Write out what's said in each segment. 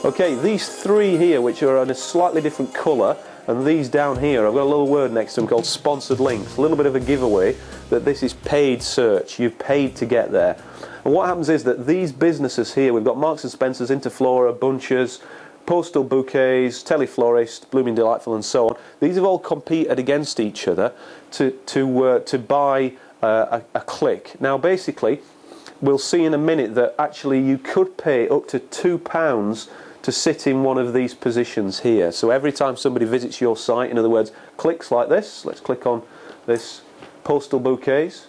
Okay, these three here, which are in a slightly different colour, and these down here, I've got a little word next to them called sponsored links. A little bit of a giveaway that this is paid search. You've paid to get there. And what happens is that these businesses here, we've got Marks and Spencer's, Interflora, Bunches, Postal Bouquets, Teleflorist, Blooming Delightful, and so on. These have all competed against each other to buy a click. Now, basically, we'll see in a minute that actually you could pay up to £2 to sit in one of these positions here. So every time somebody visits your site, in other words, clicks like this, let's click on this Postal Bouquets,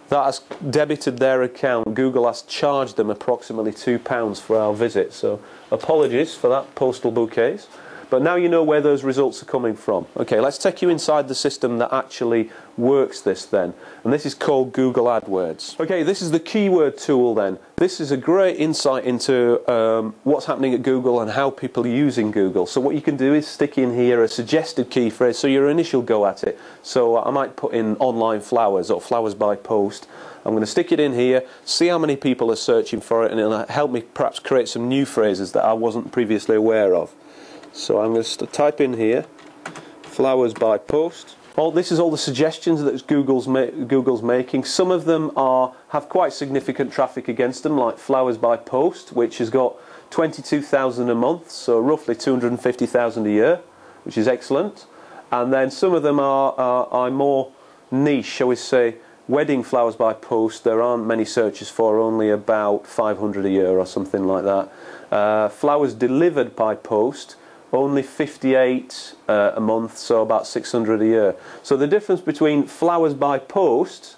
that has debited their account. Google has charged them approximately £2 for our visit. So apologies for that, Postal Bouquets. But now you know where those results are coming from. Okay, let's take you inside the system that actually works this then. And this is called Google AdWords. Okay, this is the keyword tool then. This is a great insight into what's happening at Google and how people are using Google. So what you can do is stick in here a suggested key phrase, so your initial go at it. So I might put in online flowers or flowers by post. I'm going to stick it in here, see how many people are searching for it, and it'll help me perhaps create some new phrases that I wasn't previously aware of. So I'm going to type in here, flowers by post. This is all the suggestions that Google's making. Some of them have quite significant traffic against them, like flowers by post, which has got 22,000 a month, so roughly 250,000 a year, which is excellent. And then some of them are more niche, shall we say. Wedding flowers by post, there aren't many searches for, only about 500 a year or something like that. Flowers delivered by post, only 58 a month, so about 600 a year. So the difference between flowers by post,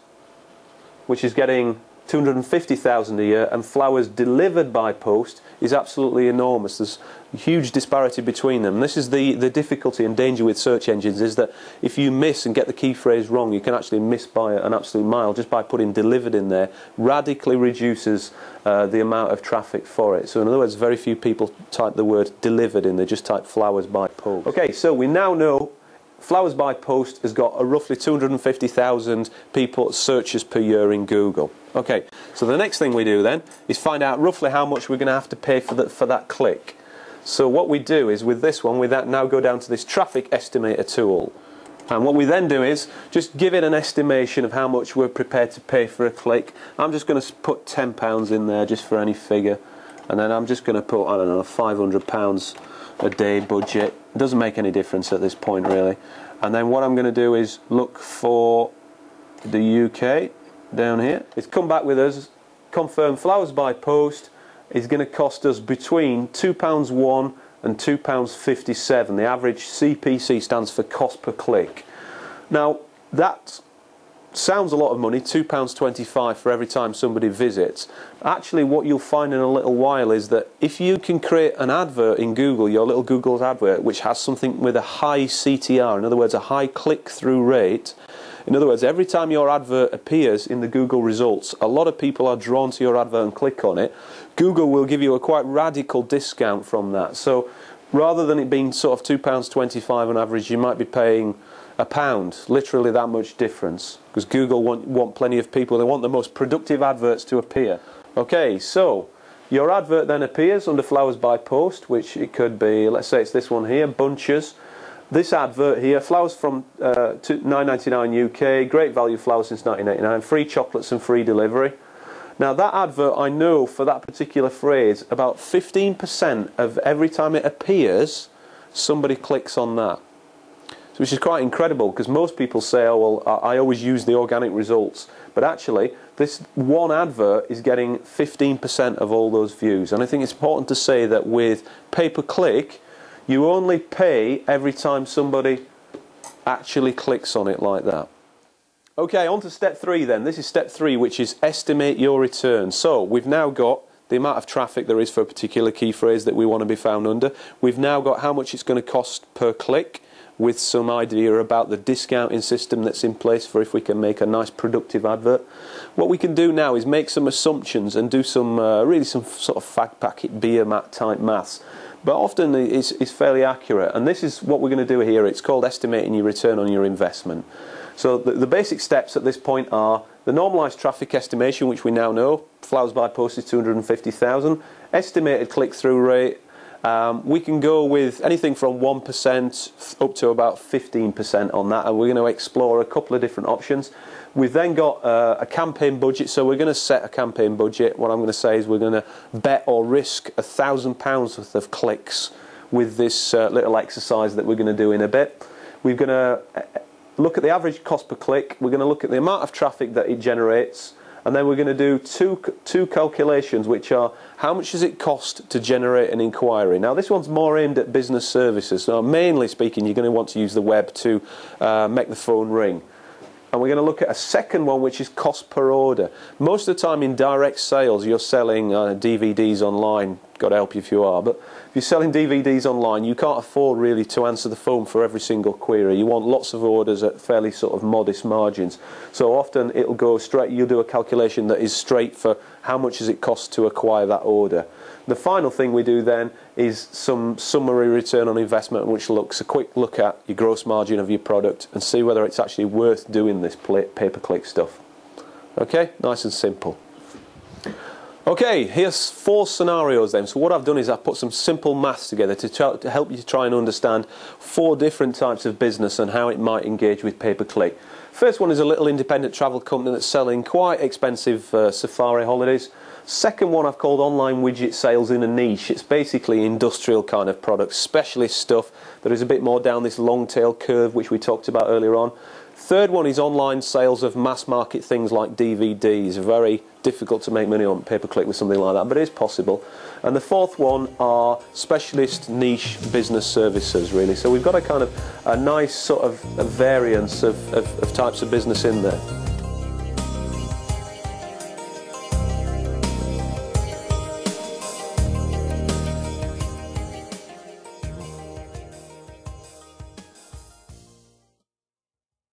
which is getting 250,000 a year, and flowers delivered by post is absolutely enormous. There's a huge disparity between them. This is the difficulty and danger with search engines, is that if you miss and get the key phrase wrong, you can actually miss by an absolute mile. Just by putting delivered in there radically reduces the amount of traffic for it. So in other words, very few people type the word delivered in, they just type flowers by post. Okay, so we now know flowers by post has got a roughly 250,000 searches per year in Google. Okay, so the next thing we do then is find out roughly how much we're going to have to pay for that click. So what we do is, with this one, we now go down to this traffic estimator tool. And what we then do is just give it an estimation of how much we're prepared to pay for a click. I'm just going to put £10 in there just for any figure. And then I'm just going to put, I don't know, £500 a day budget. It doesn't make any difference at this point, really. And then what I'm going to do is look for the UK down here. It's come back with us, confirm flowers by post is going to cost us between £2.01 and £2.57. The average CPC stands for cost per click. Now that sounds a lot of money, £2.25 for every time somebody visits. Actually, what you'll find in a little while is that if you can create an advert in Google, your little Google's advert, which has something with a high CTR, in other words a high click-through rate, in other words, every time your advert appears in the Google results, a lot of people are drawn to your advert and click on it. Google will give you a quite radical discount from that. So rather than it being sort of £2.25 on average, you might be paying £1, literally that much difference, because Google want plenty of people. They want the most productive adverts to appear. Okay, so your advert then appears under flowers by post, which it could be, let's say it's this one here, Bunches. This advert here, flowers from $9.99 UK, great value flowers since 1989, free chocolates and free delivery. Now that advert, I know for that particular phrase, about 15% of every time it appears, somebody clicks on that. So, which is quite incredible, because most people say, oh well, I always use the organic results. But actually, this one advert is getting 15% of all those views. And I think it's important to say that with pay-per-click, you only pay every time somebody actually clicks on it like that. Okay, on to step 3 then. This is step 3, which is estimate your return. So we've now got the amount of traffic there is for a particular key phrase that we want to be found under. We've now got how much it's going to cost per click, with some idea about the discounting system that's in place for if we can make a nice productive advert. What we can do now is make some assumptions and do some really some sort of fag packet beer mat type maths. But often it's fairly accurate, and this is what we're going to do here. It's called estimating your return on your investment. So the basic steps at this point are the normalised traffic estimation, which we now know, flowers by post is 250,000, estimated click-through rate, We can go with anything from 1% up to about 15% on that, and we're going to explore a couple of different options. We've then got a campaign budget, so we're going to set a campaign budget. What I'm going to say is we're going to bet or risk £1,000 worth of clicks with this little exercise that we're going to do in a bit. We're going to look at the average cost per click, we're going to look at the amount of traffic that it generates, and then we're going to do two calculations, which are how much does it cost to generate an inquiry. Now this one's more aimed at business services, so mainly speaking you're going to want to use the web to make the phone ring. And we're going to look at a second one, which is cost per order. Most of the time in direct sales you're selling DVDs online, God help you if you are, but if you're selling DVDs online you can't afford really to answer the phone for every single query. You want lots of orders at fairly sort of modest margins. So often it'll go straight, you'll do a calculation that is straight for how much does it cost to acquire that order. The final thing we do then is some summary return on investment, which looks a quick look at your gross margin of your product and see whether it's actually worth doing this pay-per-click stuff. Okay, nice and simple. Okay, here's 4 scenarios then. So what I've done is I've put some simple maths together to help you try and understand 4 different types of business and how it might engage with pay-per-click. First one is a little independent travel company that's selling quite expensive safari holidays. Second one I've called online widget sales in a niche. It's basically industrial kind of products, specialist stuff that is a bit more down this long tail curve which we talked about earlier on. Third one is online sales of mass market things like DVDs. Very difficult to make money on pay-per-click with something like that, but it is possible. And the fourth one are specialist niche business services, really. So we've got a kind of a nice sort of a variance of types of business in there.